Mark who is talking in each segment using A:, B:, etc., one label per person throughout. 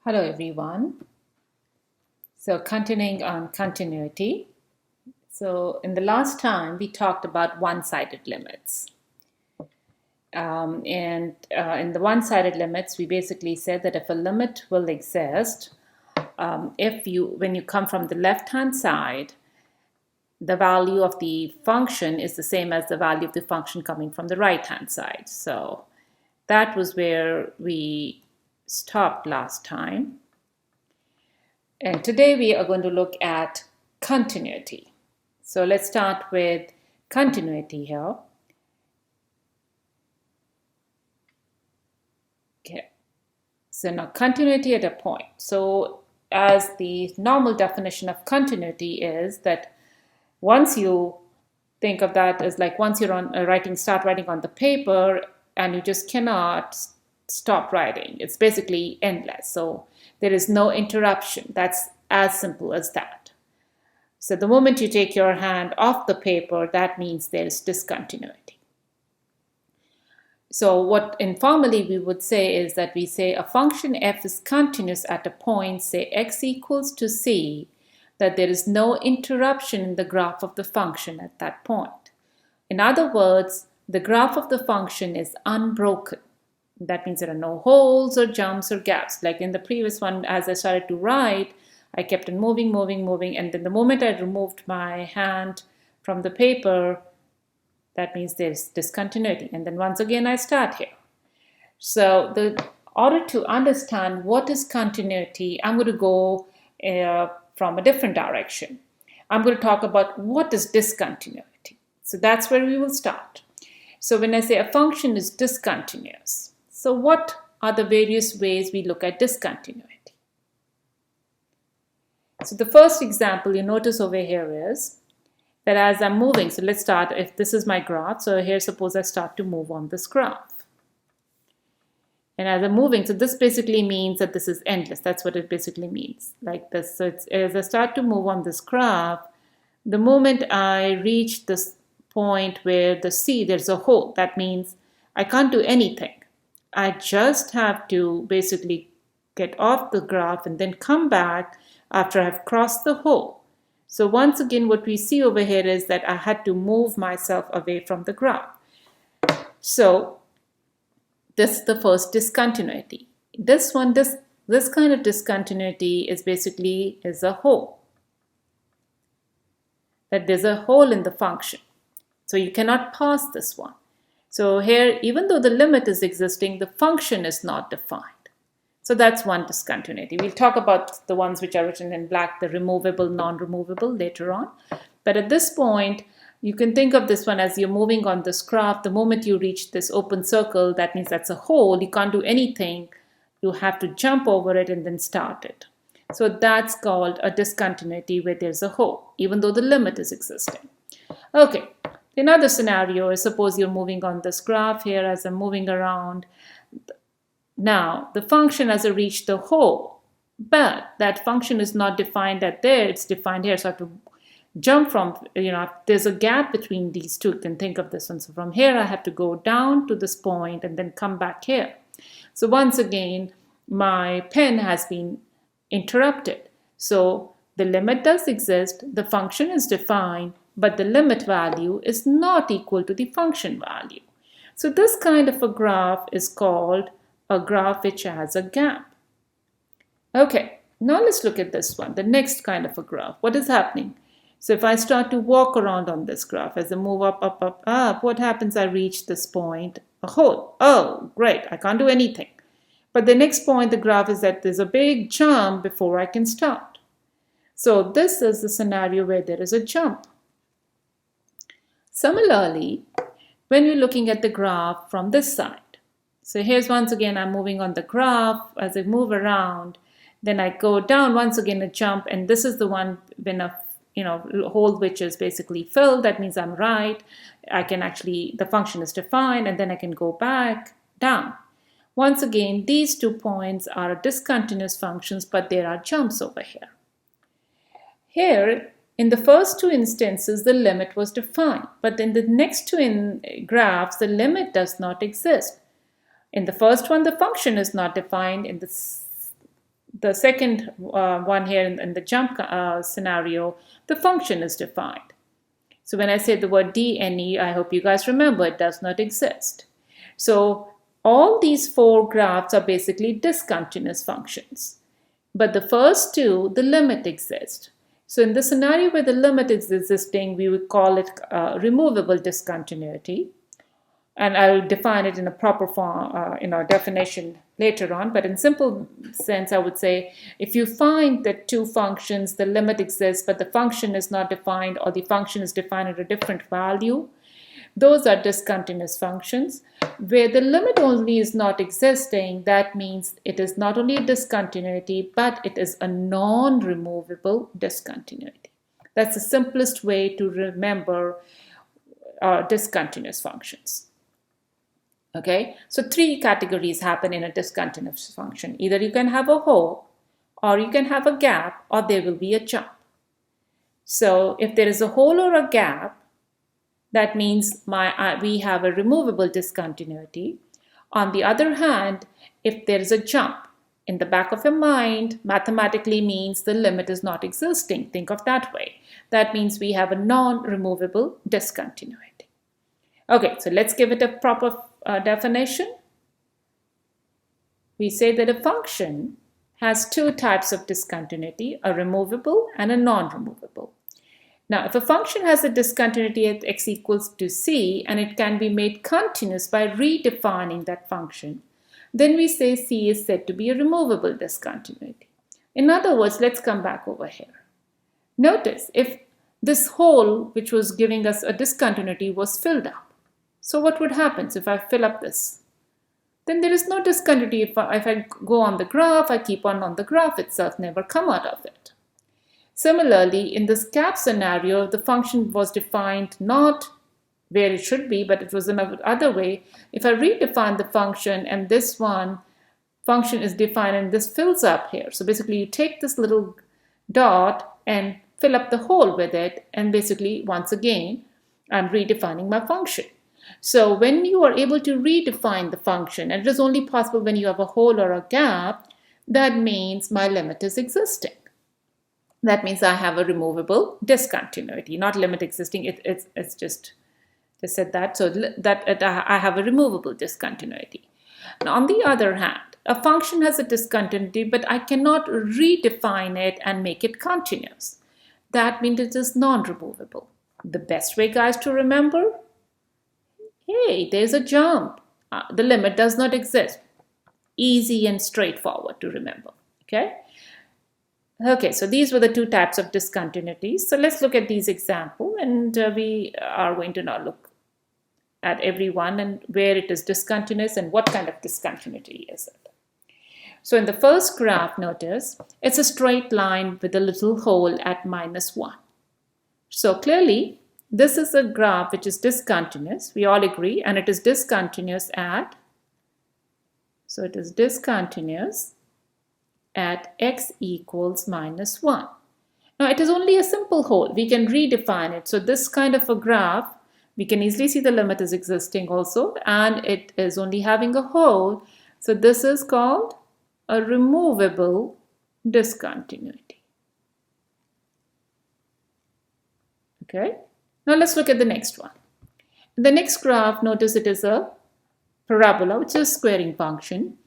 A: Hello everyone. So continuing on continuity. So in the last time we talked about one-sided limits. In the one-sided limits, we basically said that if a limit will exist, when you come from the left-hand side, the value of the function is the same as the value of the function coming from the right-hand side. So that was where we stopped last time. And today we are going to look at continuity. So let's start with continuity here. Okay. So now continuity at a point. So as the normal definition of continuity is that once you think of that as like once you're on start writing on the paper and you just cannot stop writing. It's basically endless. So there is no interruption. That's as simple as that. So the moment you take your hand off the paper, that means there's discontinuity. So what informally we would say is that we say a function f is continuous at a point, say x equals to c, that there is no interruption in the graph of the function at that point. In other words, the graph of the function is unbroken. That means there are no holes or jumps or gaps. Like in the previous one, as I started to write, I kept on moving, and then the moment I removed my hand from the paper, that means there's discontinuity. And then once again, I start here. So in order to understand what is continuity, I'm going to go from a different direction. I'm going to talk about what is discontinuity. So that's where we will start. So when I say a function is discontinuous, so what are the various ways we look at discontinuity? So the first example you notice over here is that as I'm moving, so let's start, if this is my graph, so here suppose I start to move on this graph. And as I'm moving, so this basically means that this is endless. That's what it basically means, like this. So as I start to move on this graph, the moment I reach this point where there's a hole, that means I can't do anything. I just have to basically get off the graph and then come back after I've crossed the hole. So once again, what we see over here is that I had to move myself away from the graph. So this is the first discontinuity. This kind of discontinuity is basically a hole. That there's a hole in the function. So you cannot pass this one. So here, even though the limit is existing, the function is not defined. So that's one discontinuity. We'll talk about the ones which are written in black, the removable, non-removable later on. But at this point, you can think of this one as you're moving on this graph. The moment you reach this open circle, that means that's a hole. You can't do anything. You have to jump over it and then start it. So that's called a discontinuity where there's a hole, even though the limit is existing. Okay. Another scenario is suppose you're moving on this graph here as I'm moving around. Now, the function has reached the hole, but that function is not defined at there, it's defined here. So I have to jump from, there's a gap between these two. You can think of this one. So from here, I have to go down to this point and then come back here. So once again, my pen has been interrupted. So the limit does exist, the function is defined, but the limit value is not equal to the function value. So this kind of a graph is called a graph which has a gap. Okay, now let's look at this one, the next kind of a graph. What is happening? So if I start to walk around on this graph, as I move up, up, up, up, what happens? I reach this point, a hole. Oh, great, I can't do anything. But the next point, the graph is that there's a big jump before I can start. So this is the scenario where there is a jump. Similarly, when we're looking at the graph from this side, so here's once again, I'm moving on the graph. As I move around, then I go down, once again a jump, and this is the one when a hole which is basically filled. That means I'm right. I can actually, the function is defined, and then I can go back down. Once again, these 2 points are discontinuous functions, but there are jumps over here. Here, in the first 2 instances, the limit was defined, but in the next 2 graphs, the limit does not exist. In the first one, the function is not defined. In the second one here in the jump scenario, the function is defined. So when I say the word DNE, I hope you guys remember it does not exist. So all these 4 graphs are basically discontinuous functions. But the first 2, the limit exists. So in the scenario where the limit is existing, we would call it removable discontinuity. And I'll define it in a proper form, in our definition later on. But in simple sense, I would say if you find that 2 functions, the limit exists, but the function is not defined, or the function is defined at a different value, those are discontinuous functions. Where the limit only is not existing, that means it is not only a discontinuity, but it is a non-removable discontinuity. That's the simplest way to remember discontinuous functions. Okay, so 3 categories happen in a discontinuous function. Either you can have a hole, or you can have a gap, or there will be a jump. So if there is a hole or a gap, that means we have a removable discontinuity. On the other hand, if there is a jump, in the back of your mind, mathematically means the limit is not existing. Think of that way. That means we have a non-removable discontinuity. Okay, so let's give it a proper definition. We say that a function has 2 types of discontinuity, a removable and a non-removable. Now, if a function has a discontinuity at x equals to c, and it can be made continuous by redefining that function, then we say c is said to be a removable discontinuity. In other words, let's come back over here. Notice if this hole, which was giving us a discontinuity, was filled up. So what would happen if I fill up this? Then there is no discontinuity. If I go on the graph, I keep on the graph itself, never come out of it. Similarly, in this gap scenario, the function was defined not where it should be, but it was another other way. If I redefine the function and this one function is defined and this fills up here. So basically you take this little dot and fill up the hole with it, and basically once again I'm redefining my function. So when you are able to redefine the function, and it is only possible when you have a hole or a gap, that means my limit is existing. That means I have a removable discontinuity, not limit existing. It's just said that. So that I have a removable discontinuity. Now, on the other hand, a function has a discontinuity, but I cannot redefine it and make it continuous. That means it is non-removable. The best way, guys, to remember, hey, there's a jump. The limit does not exist. Easy and straightforward to remember. Okay, so these were the 2 types of discontinuities. So let's look at these examples, and we are going to now look at every one and where it is discontinuous and what kind of discontinuity is it. So in the first graph, notice it's a straight line with a little hole at -1. So clearly, this is a graph which is discontinuous. We all agree, and it is discontinuous at, so it is discontinuous at x equals -1. Now it is only a simple hole. We can redefine it. So this kind of a graph, we can easily see the limit is existing also, and it is only having a hole. So this is called a removable discontinuity. Okay, now let's look at the next one. The next graph, notice it is a parabola, which is a squaring function.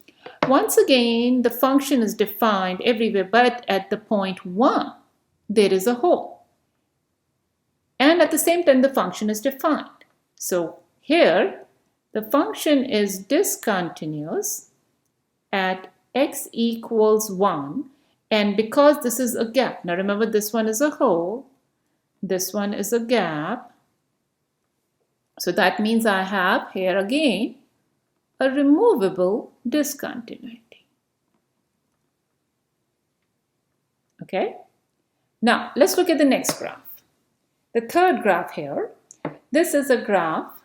A: Once again, the function is defined everywhere, but at the point 1, there is a hole. And at the same time, the function is defined. So here, the function is discontinuous at x equals 1. And because this is a gap, now remember this one is a hole, this one is a gap. So that means I have here again a removable discontinuity. Okay, now let's look at the next graph. The third graph here, this is a graph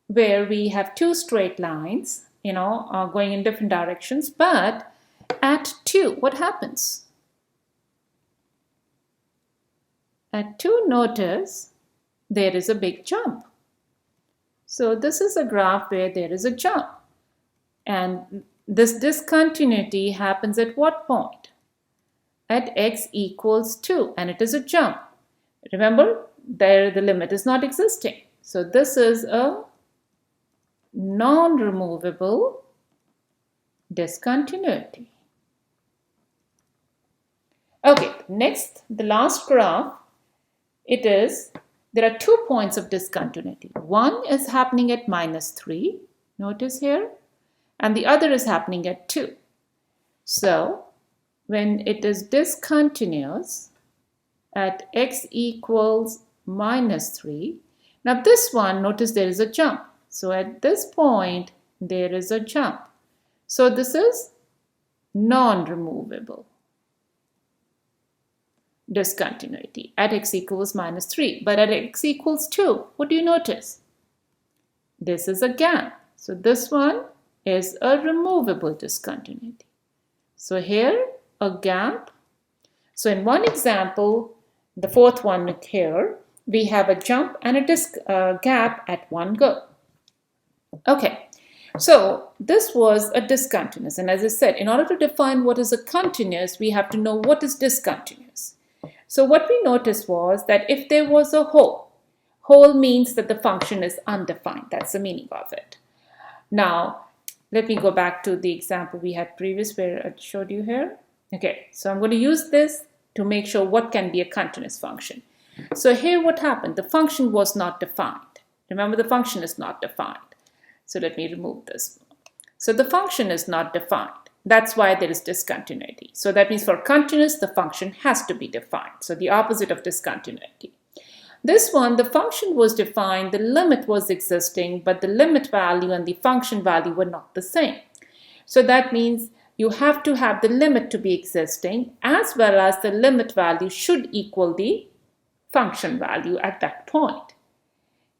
A: where we have 2 straight lines, going in different directions, but at 2, what happens? At 2, notice there is a big jump. So this is a graph where there is a jump. And this discontinuity happens at what point? at x equals 2, and it is a jump. Remember, there the limit is not existing. So this is a non-removable discontinuity. Okay, next, the last graph, there are 2 points of discontinuity. One is happening at -3, notice here, and the other is happening at 2. So, when it is discontinuous at x equals -3, now this one, notice there is a jump. So at this point, there is a jump. So this is non-removable discontinuity at x equals -3. But at x equals 2, what do you notice? This is a gap. So this one is a removable discontinuity. So here, a gap. So in one example, the fourth one here, we have a jump and a gap at one go. Okay, so this was a discontinuous. And as I said, in order to define what is a continuous, we have to know what is discontinuous. So what we noticed was that if there was a whole means that the function is undefined. That's the meaning of it. Now, let me go back to the example we had previous where I showed you here. Okay, so I'm going to use this to make sure what can be a continuous function. So here what happened? The function was not defined. Remember, the function is not defined. So let me remove this. So the function is not defined. That's why there is discontinuity. So that means for continuous, the function has to be defined. So the opposite of discontinuity. This one, the function was defined, the limit was existing, but the limit value and the function value were not the same. So that means you have to have the limit to be existing as well as the limit value should equal the function value at that point.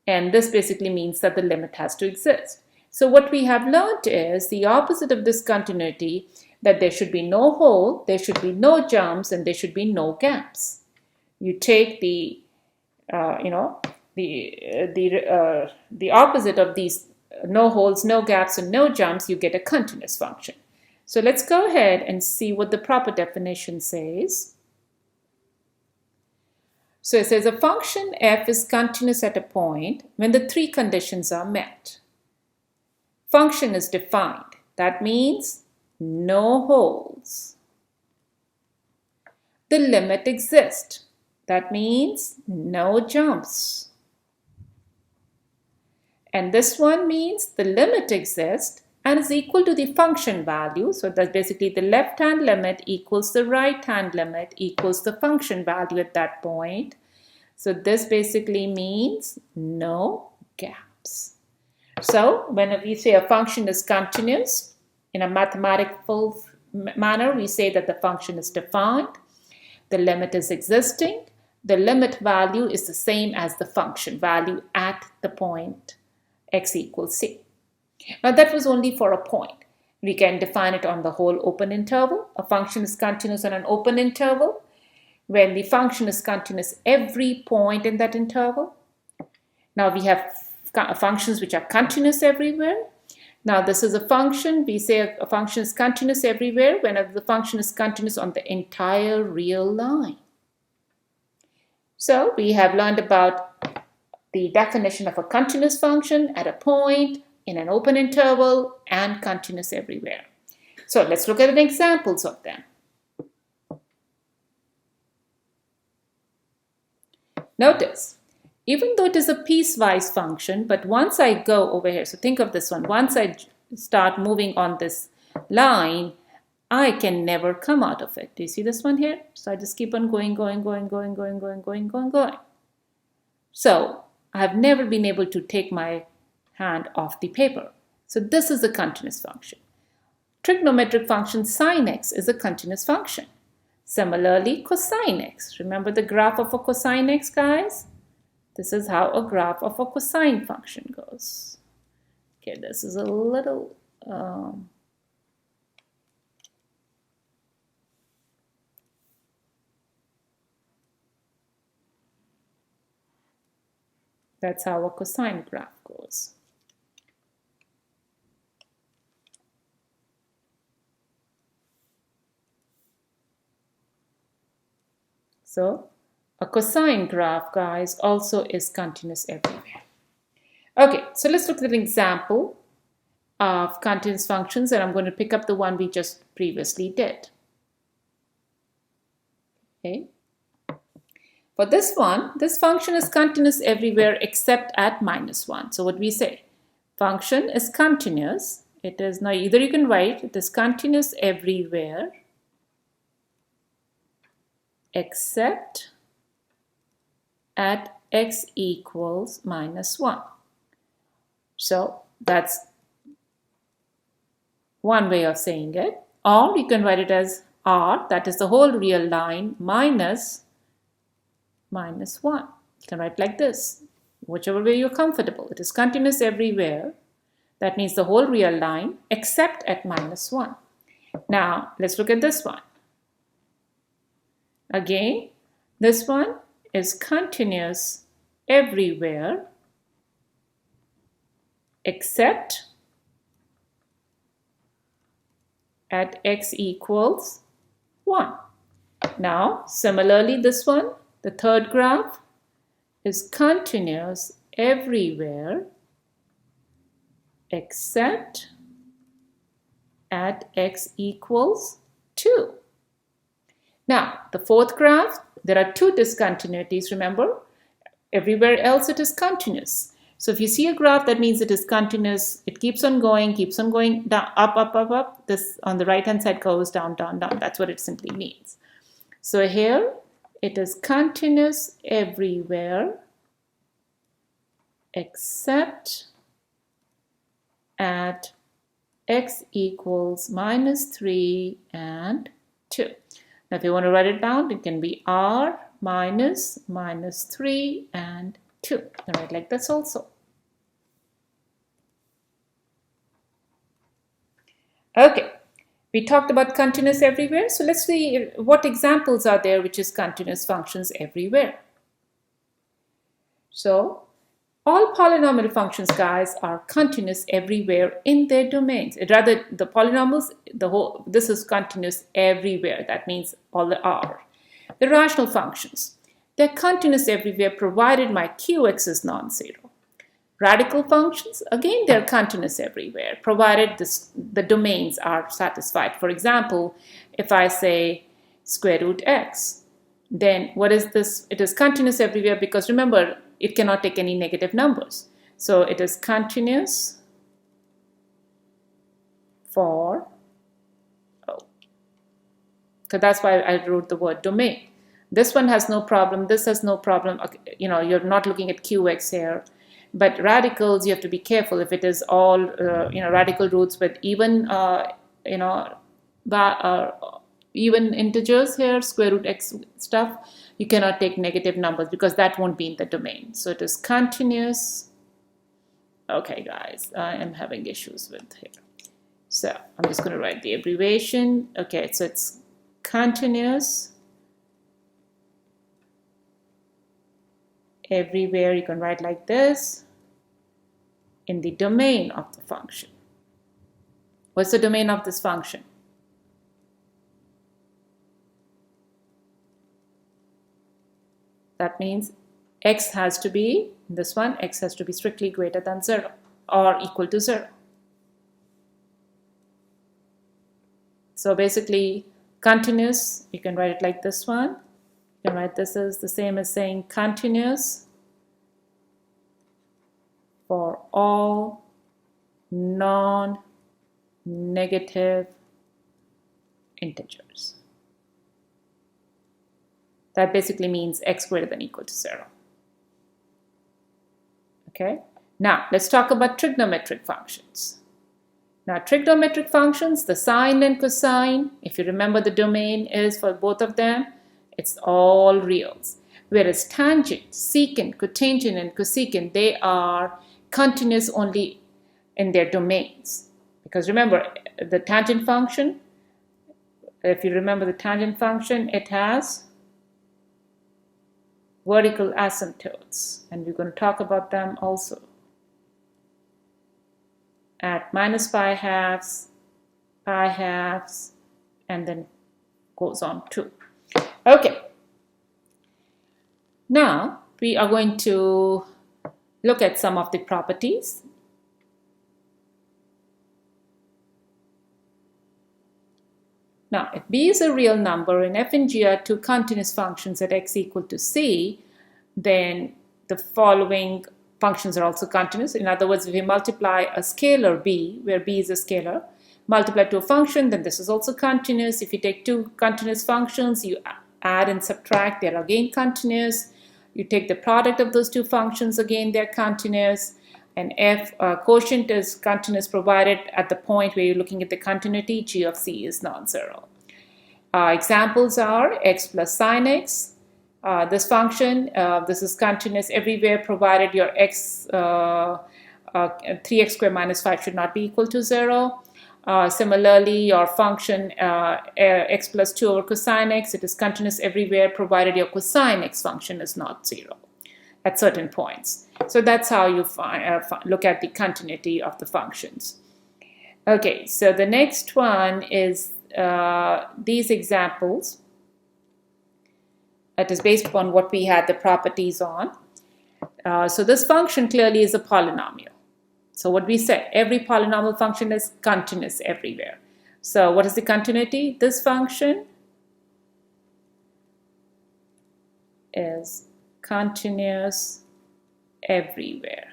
A: And this basically means that the limit has to exist. So what we have learned is the opposite of discontinuity, that there should be no hole, there should be no jumps, and there should be no gaps. You take the opposite of these no holes, no gaps, and no jumps, you get a continuous function. So let's go ahead and see what the proper definition says. So it says a function f is continuous at a point when the 3 conditions are met. Function is defined. That means no holes. The limit exists. That means no jumps. And this one means the limit exists and is equal to the function value. So that's basically the left-hand limit equals the right-hand limit equals the function value at that point. So this basically means no gaps. So when we say a function is continuous, in a mathematical manner, we say that the function is defined, the limit is existing, the limit value is the same as the function value at the point x equals c. Now that was only for a point. We can define it on the whole open interval. A function is continuous on an open interval when the function is continuous every point in that interval. Now we have functions which are continuous everywhere. Now this is a function, we say a function is continuous everywhere whenever the function is continuous on the entire real line. So we have learned about the definition of a continuous function at a point, in an open interval, and continuous everywhere. So let's look at examples of them. Notice, even though it is a piecewise function, but once I go over here, so think of this one, once I start moving on this line, I can never come out of it. Do you see this one here? So I just keep on going. So I have never been able to take my hand off the paper. So this is a continuous function. Trigonometric function sin x is a continuous function. Similarly, cosine x. Remember the graph of a cosine x, guys? This is how a graph of a cosine function goes. Okay, this is a little... That's how a cosine graph goes. So a cosine graph, guys, also is continuous everywhere. Okay, so let's look at an example of continuous functions, and I'm going to pick up the one we just previously did. Okay. For this one, this function is continuous everywhere except at -1. So what we say? Function is continuous. It is now either you can write it is continuous everywhere except at x equals -1. So that's one way of saying it. Or you can write it as r, that is the whole real line, minus -1. You can write like this, whichever way you're comfortable. It is continuous everywhere. That means the whole real line except at -1. Now, let's look at this one. Again, this one is continuous everywhere except at x equals 1. Now, similarly, this one, the third graph, is continuous everywhere except at x equals 2. Now, the fourth graph, there are two discontinuities, remember? Everywhere else it is continuous. So if you see a graph, that means it is continuous. It keeps on going down, up, up, up, up. This on the right-hand side goes down, down, down. That's what it simply means. So here, it is continuous everywhere except at x equals -3 and 2. Now, if you want to write it down, it can be r minus -3 and 2. All right, like this also. Okay, we talked about continuous everywhere. So let's see what examples are there which is continuous functions everywhere. So all polynomial functions, guys, are continuous everywhere in their domains. Rather, the polynomials, this is continuous everywhere. That means all the R. The rational functions, they're continuous everywhere provided my qx is non-zero. Radical functions, again, they're continuous everywhere provided the domains are satisfied. For example, if I say square root x, then what is this? It is continuous everywhere because remember, it cannot take any negative numbers. So it is continuous for, because that's why I wrote the word domain. This one has no problem. This has no problem. You know, you're not looking at qx here. But radicals, you have to be careful. If it is all, radical roots with even, even integers here, square root x stuff, you cannot take negative numbers because that won't be in the domain. So it is continuous. Okay, guys, I am having issues with here. So I'm just going to write the abbreviation. Okay, so it's continuous everywhere. You can write like this in the domain of the function. What's the domain of this function? That means x has to be, in this one, x has to be strictly greater than 0 or equal to 0. So basically, continuous, you can write it like this one. You can write this as the same as saying continuous for all non-negative integers. That basically means x greater than or equal to 0. Okay, now let's talk about trigonometric functions. Now, trigonometric functions, the sine and cosine, if you remember the domain is for both of them, it's all reals. Whereas tangent, secant, cotangent, and cosecant, they are continuous only in their domains. Because remember, the tangent function, if you remember the tangent function, it has vertical asymptotes. And we're going to talk about them also. At minus pi halves, and then goes on to. Okay, Now, we are going to look at some of the properties. Now, if b is a real number and f and g are two continuous functions at x equal to c, then the following functions are also continuous. In other words, if we multiply a scalar b, where b is a scalar, multiply to a function, then this is also continuous. If you take two continuous functions, you add and subtract, they're again continuous. You take the product of those two functions, again they're continuous. And f quotient is continuous provided at the point where you're looking at the continuity, g of c is non-zero. Examples are x plus sine x. This function, this is continuous everywhere provided your x, 3x squared minus 5 should not be equal to 0. Similarly, your function x plus 2 over cosine x, it is continuous everywhere provided your cosine x function is not 0 at certain points. So that's how you look at the continuity of the functions. Okay, so the next one is these examples. It is based upon what we had the properties on. So this function clearly is a polynomial. So what we said, every polynomial function is continuous everywhere. So what is the continuity? This function is continuous everywhere.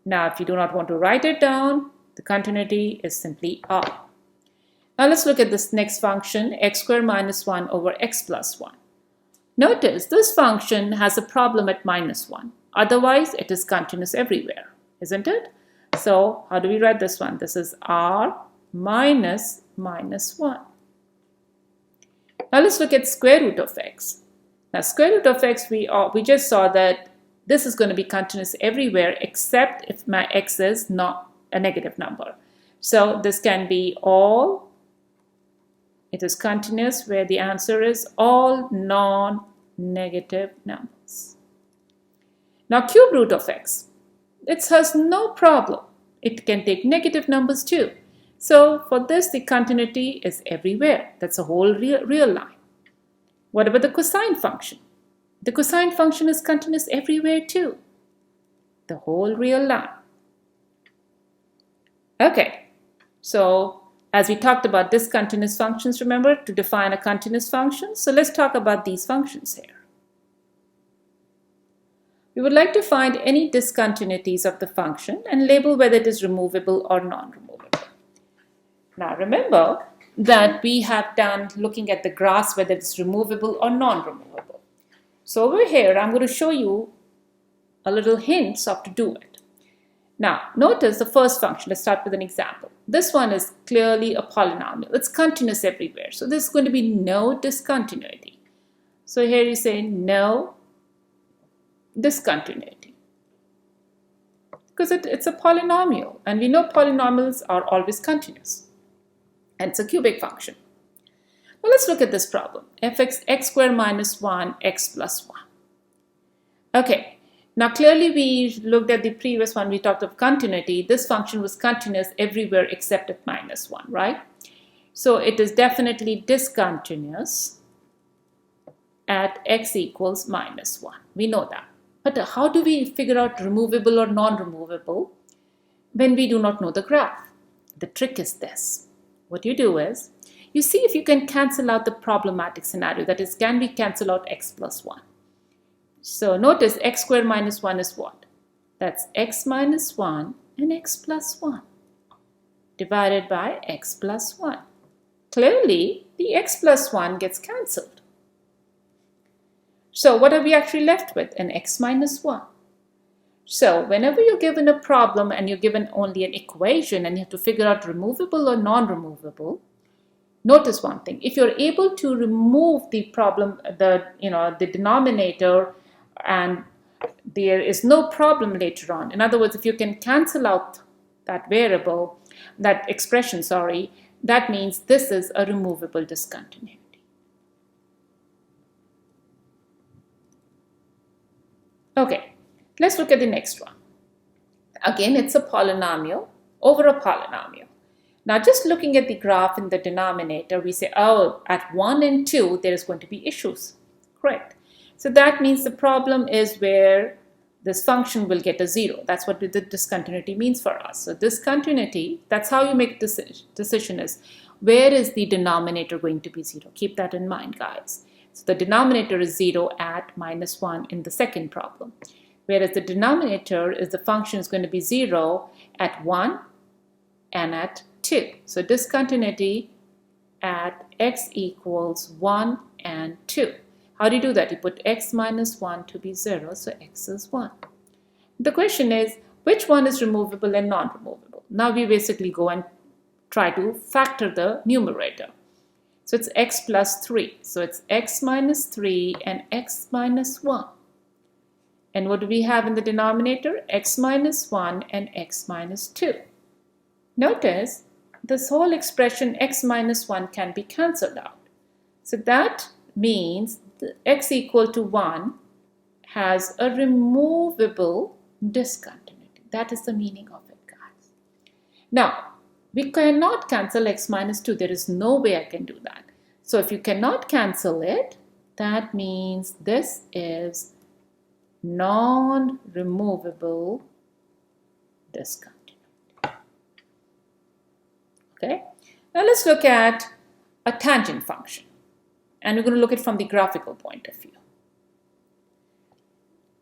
A: Now, if you do not want to write it down, the continuity is simply R. Now, let's look at this next function, x squared minus 1 over x plus 1. Notice this function has a problem at minus 1. Otherwise, it is continuous everywhere, isn't it? So, how do we write this one? This is R minus minus 1. Now, let's look at square root of x. Now, square root of x, we just saw that this is going to be continuous everywhere except if my x is not a negative number. So, this can be all, it is continuous where the answer is all non-negative numbers. Now, cube root of x, it has no problem. It can take negative numbers too. So, for this, the continuity is everywhere. That's a whole real line. What about the cosine function? The cosine function is continuous everywhere too. The whole real line. Okay, so as we talked about discontinuous functions, remember to define a continuous function. So let's talk about these functions here. We would like to find any discontinuities of the function and label whether it is removable or non-removable. Now remember that we have done looking at the graphs whether it's removable or non-removable. So over here, I'm going to show you a little hints of to do it. Now, notice the first function. Let's start with an example. This one is clearly a polynomial. It's continuous everywhere. So there's going to be no discontinuity. So here you say no discontinuity. Because it's a polynomial. And we know polynomials are always continuous. And it's a cubic function. Now let's look at this problem. Fx x squared minus 1 x plus 1. Okay, now clearly we looked at the previous one, we talked of continuity. This function was continuous everywhere except at minus 1, right? So it is definitely discontinuous at x equals minus 1. We know that. But how do we figure out removable or non-removable when we do not know the graph? The trick is this. What you do is, you see if you can cancel out the problematic scenario, that is, can we cancel out x plus 1? So notice x squared minus 1 is what? That's x minus 1 and x plus 1 divided by x plus 1. Clearly, the x plus 1 gets cancelled. So what are we actually left with? An x minus 1. So whenever you're given a problem and you're given only an equation and you have to figure out removable or non-removable, notice one thing. If you're able to remove the problem, the denominator, and there is no problem later on. In other words, if you can cancel out that variable, that expression, sorry, that means this is a removable discontinuity. Okay. Let's look at the next one. Again, it's a polynomial over a polynomial. Now, just looking at the graph in the denominator, we say, oh, at 1 and 2, there is going to be issues. Correct. So that means the problem is where this function will get a 0. That's what the discontinuity means for us. So discontinuity, that's how you make decision is, where is the denominator going to be 0? Keep that in mind, guys. So the denominator is 0 at -1 in the second problem, whereas the denominator is the function is going to be 0 at 1 and at 2. So discontinuity at x equals 1 and 2. How do you do that? You put x minus 1 to be 0, so x is 1. The question is, which one is removable and non-removable? Now we basically go and try to factor the numerator. So it's x plus 3. So it's x minus 3 and x minus 1. And what do we have in the denominator? X minus 1 and x minus 2. Notice this whole expression x minus 1 can be cancelled out. So that means the x equal to 1 has a removable discontinuity. That is the meaning of it, guys. Now, we cannot cancel x minus 2. There is no way I can do that. So if you cannot cancel it, that means this is non-removable discontinuity. Okay, now let's look at a tangent function, and we're going to look at it from the graphical point of view.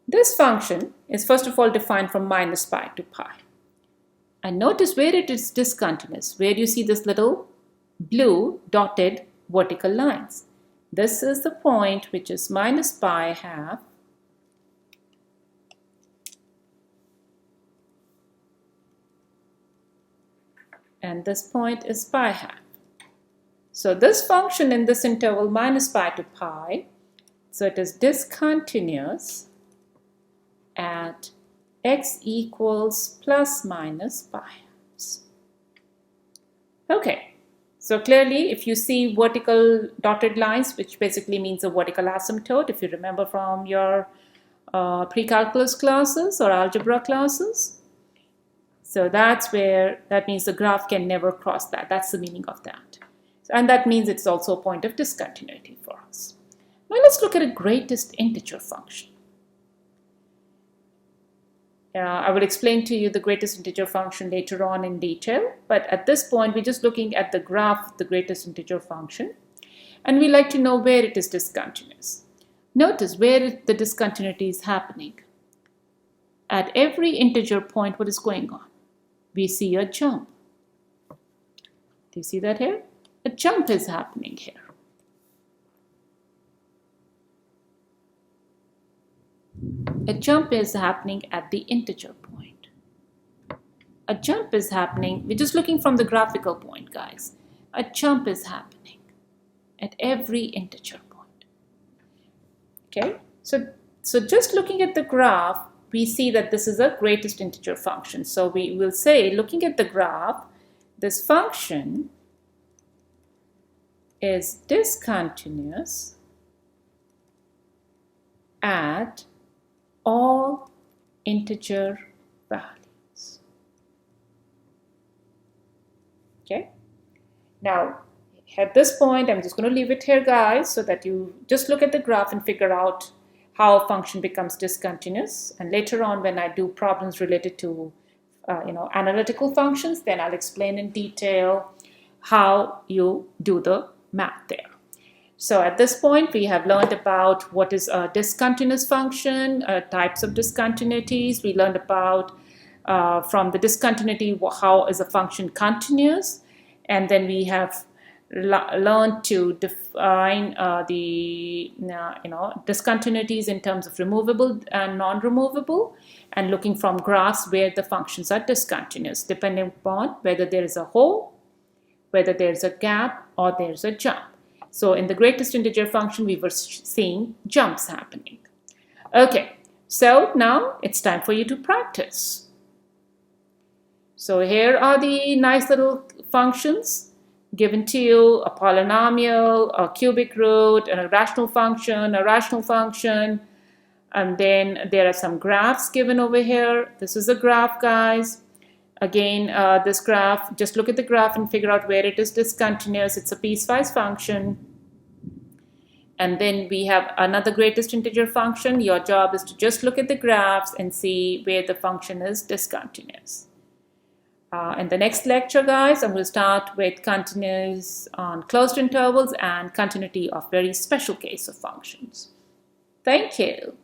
A: This function is first of all defined from minus pi to pi. And notice where it is discontinuous, where you see this little blue dotted vertical lines. This is the point which is minus pi half and this point is pi half. So this function in this interval minus pi to pi, so it is discontinuous at x equals plus minus pi halves. Okay, so clearly if you see vertical dotted lines, which basically means a vertical asymptote, if you remember from your pre-calculus classes or algebra classes, so that's where, that means the graph can never cross that. That's the meaning of that. And that means it's also a point of discontinuity for us. Now let's look at a greatest integer function. I will explain to you the greatest integer function later on in detail, but at this point we're just looking at the graph of the greatest integer function, and we like to know where it is discontinuous. Notice where the discontinuity is happening. At every integer point, what is going on? We see a jump. Do you see that here? A jump is happening here. A jump is happening at the integer point. A jump is happening, we're just looking from the graphical point, guys. A jump is happening at every integer point. Okay, so just looking at the graph, we see that this is a greatest integer function. So we will say, looking at the graph, this function is discontinuous at all integer values. Okay, now at this point I'm just going to leave it here, guys, so that you just look at the graph and figure out how a function becomes discontinuous. And later on, when I do problems related to analytical functions, then I'll explain in detail how you do the math there. So at this point, we have learned about what is a discontinuous function, types of discontinuities. We learned about from the discontinuity, how is a function continuous, and then we have learned to define the discontinuities in terms of removable and non-removable, and looking from graphs where the functions are discontinuous, depending upon whether there is a hole, whether there's a gap, or there's a jump. So in the greatest integer function, we were seeing jumps happening. Okay, so now it's time for you to practice. So here are the nice little functions given to you: a polynomial, a cubic root, and a rational function, and then there are some graphs given over here. This is a graph, guys. Again, this graph, just look at the graph and figure out where it is discontinuous. It's a piecewise function. And then we have another greatest integer function. Your job is to just look at the graphs and see where the function is discontinuous. In the next lecture, guys, I'm going to start with continuous on closed intervals and continuity of very special case of functions. Thank you.